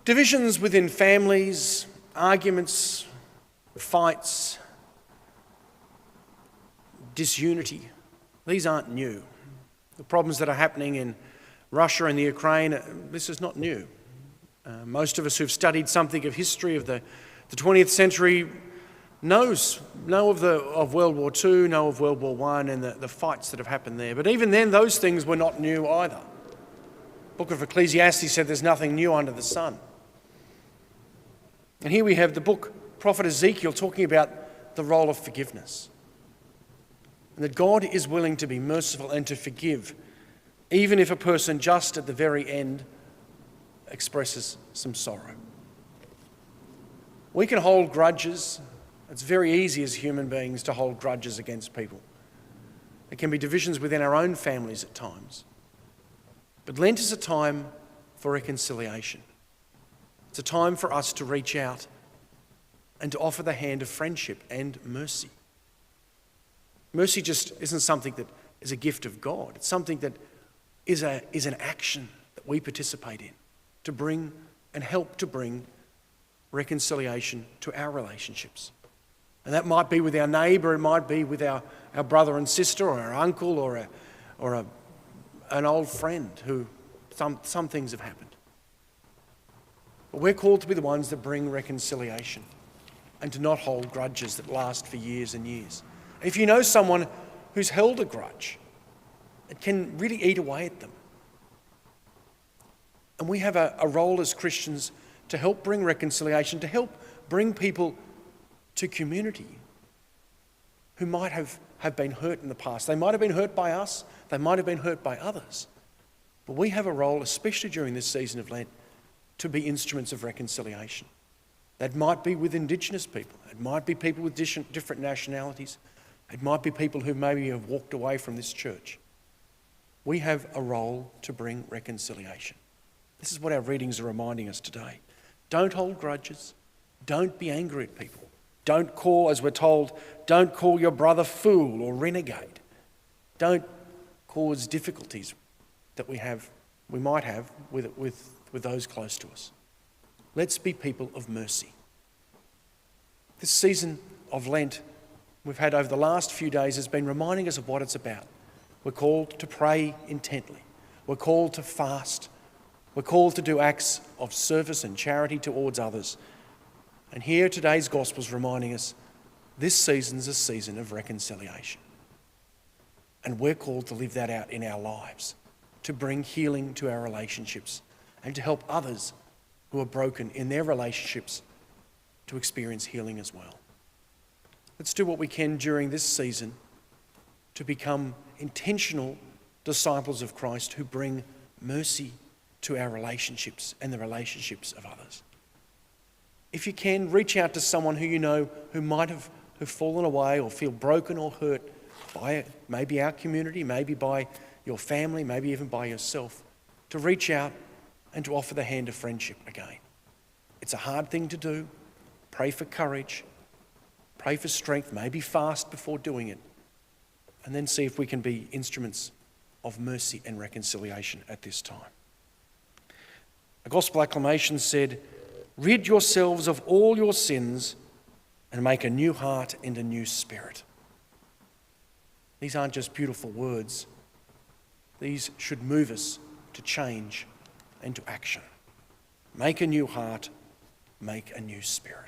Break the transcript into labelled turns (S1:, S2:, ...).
S1: Divisions within families, arguments, fights, disunity, these aren't new. The problems that are happening in Russia and the Ukraine, this is not new. Most of us who've studied something of history of the 20th century know of World War II, know of World War I and the fights that have happened there. But even then, those things were not new either. The book of Ecclesiastes said there's nothing new under the sun. And here we have the prophet Ezekiel talking about the role of forgiveness. And that God is willing to be merciful and to forgive, even if a person just at the very end expresses some sorrow. We can hold grudges. It's very easy as human beings to hold grudges against people. There can be divisions within our own families at times. But Lent is a time for reconciliation. It's a time for us to reach out and to offer the hand of friendship and mercy. Mercy just isn't something that is a gift of God. It's something that is an action that we participate in to bring and help to bring reconciliation to our relationships. And that might be with our neighbour, it might be with our brother and sister or our uncle or an old friend who some things have happened. But we're called to be the ones that bring reconciliation and to not hold grudges that last for years and years. If you know someone who's held a grudge, it can really eat away at them. And we have a role as Christians to help bring reconciliation, to help bring people to community who might have been hurt in the past. They might have been hurt by us, they might have been hurt by others. But we have a role, especially during this season of Lent, to be instruments of reconciliation. That might be with Indigenous people, it might be people with different nationalities, it might be people who maybe have walked away from this church. We have a role to bring reconciliation. This is what our readings are reminding us today. Don't hold grudges. Don't be angry at people. Don't call, as we're told, don't call your brother fool or renegade. Don't cause difficulties that we might have with those close to us. Let's be people of mercy. This season of Lent we've had over the last few days has been reminding us of what it's about. We're called to pray intently. We're called to fast. We're called to do acts of service and charity towards others. And here today's gospel is reminding us this season's a season of reconciliation. And we're called to live that out in our lives, to bring healing to our relationships and to help others who are broken in their relationships to experience healing as well. Let's do what we can during this season to become intentional disciples of Christ who bring mercy to our relationships and the relationships of others. If you can, reach out to someone who you know who might have fallen away or feel broken or hurt by maybe our community, maybe by your family, maybe even by yourself, to reach out and to offer the hand of friendship again. It's a hard thing to do. Pray for courage. Pray for strength. Maybe fast before doing it. And then see if we can be instruments of mercy and reconciliation at this time. A gospel acclamation said, "Rid yourselves of all your sins and make a new heart and a new spirit." These aren't just beautiful words. These should move us to change and to action. Make a new heart, make a new spirit.